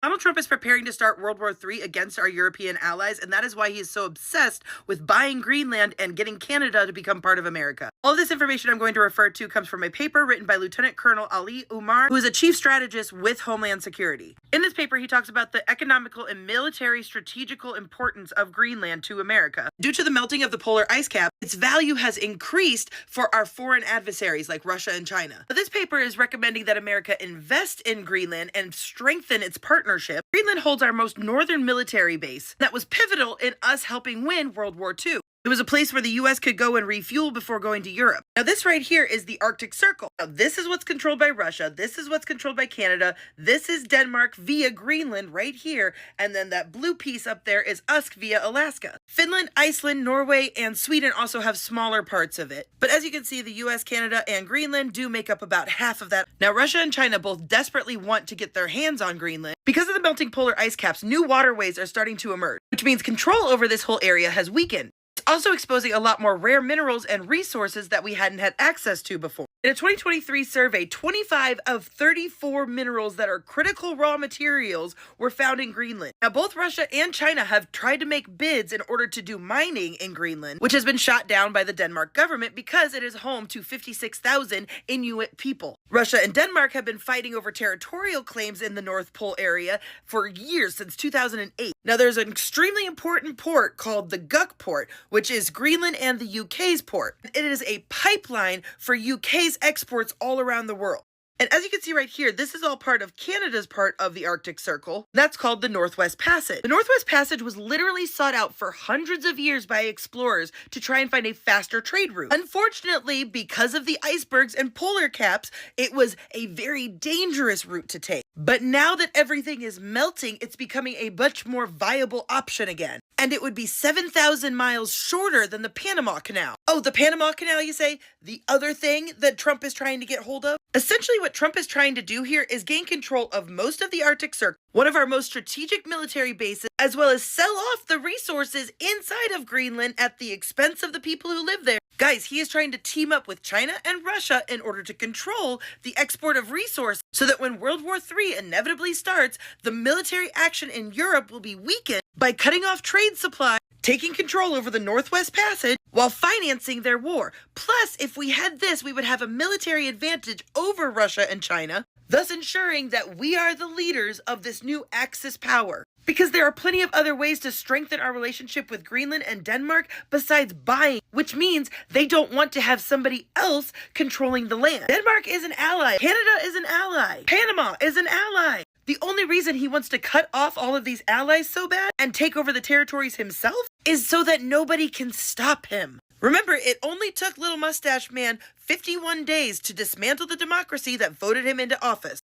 Donald Trump is preparing to start World War III against our European allies, and that is why he is so obsessed with buying Greenland and getting Canada to become part of America. All of this information I'm going to refer to comes from a paper written by Lieutenant Colonel Ali Umar, who is a chief strategist with Homeland Security. In this paper, he talks about the economical and military strategical importance of Greenland to America. Due to the melting of the polar ice cap, its value has increased for our foreign adversaries like Russia and China. This paper is recommending that America invest in Greenland and strengthen its partnership. Greenland holds our most northern military base that was pivotal in us helping win World War II. It was a place where the U.S. could go and refuel before going to Europe. Now, this right here is the Arctic Circle. Now, this is what's controlled by Russia. This is what's controlled by Canada. This is Denmark via Greenland right here. And then that blue piece up there is us via Alaska. Finland, Iceland, Norway, and Sweden also have smaller parts of it. But as you can see, the U.S., Canada, and Greenland do make up about half of that. Now, Russia and China both desperately want to get their hands on Greenland. Because of the melting polar ice caps, new waterways are starting to emerge, which means control over this whole area has weakened. Also exposing a lot more rare minerals and resources that we hadn't had access to before. In a 2023 survey, 25 of 34 minerals that are critical raw materials were found in Greenland. Now, both Russia and China have tried to make bids in order to do mining in Greenland, which has been shot down by the Denmark government because it is home to 56,000 Inuit people. Russia and Denmark have been fighting over territorial claims in the North Pole area for years, since 2008. Now, there's an extremely important port called the Guk port, which is Greenland and the UK's port. It is a pipeline for UK's exports all around the world. And as you can see right here, this is all part of Canada's part of the Arctic Circle. That's called the Northwest Passage. The Northwest Passage was literally sought out for hundreds of years by explorers to try and find a faster trade route. Unfortunately, because of the icebergs and polar caps, it was a very dangerous route to take. But now that everything is melting, it's becoming a much more viable option again. And it would be 7,000 miles shorter than the Panama Canal. Oh, the Panama Canal, you say? The other thing that Trump is trying to get hold of? Essentially, what Trump is trying to do here is gain control of most of the Arctic Circle, one of our most strategic military bases, as well as sell off the resources inside of Greenland at the expense of the people who live there. Guys, he is trying to team up with China and Russia in order to control the export of resources so that when World War III inevitably starts, the military action in Europe will be weakened by cutting off trade supply, taking control over the Northwest Passage while financing their war. Plus, if we had this, we would have a military advantage over Russia and China, thus ensuring that we are the leaders of this new Axis power. Because there are plenty of other ways to strengthen our relationship with Greenland and Denmark besides buying, which means they don't want to have somebody else controlling the land. Denmark is an ally. Canada is an ally. Panama is an ally. The only reason he wants to cut off all of these allies so bad and take over the territories himself is so that nobody can stop him. Remember, it only took Little Mustache Man 51 days to dismantle the democracy that voted him into office.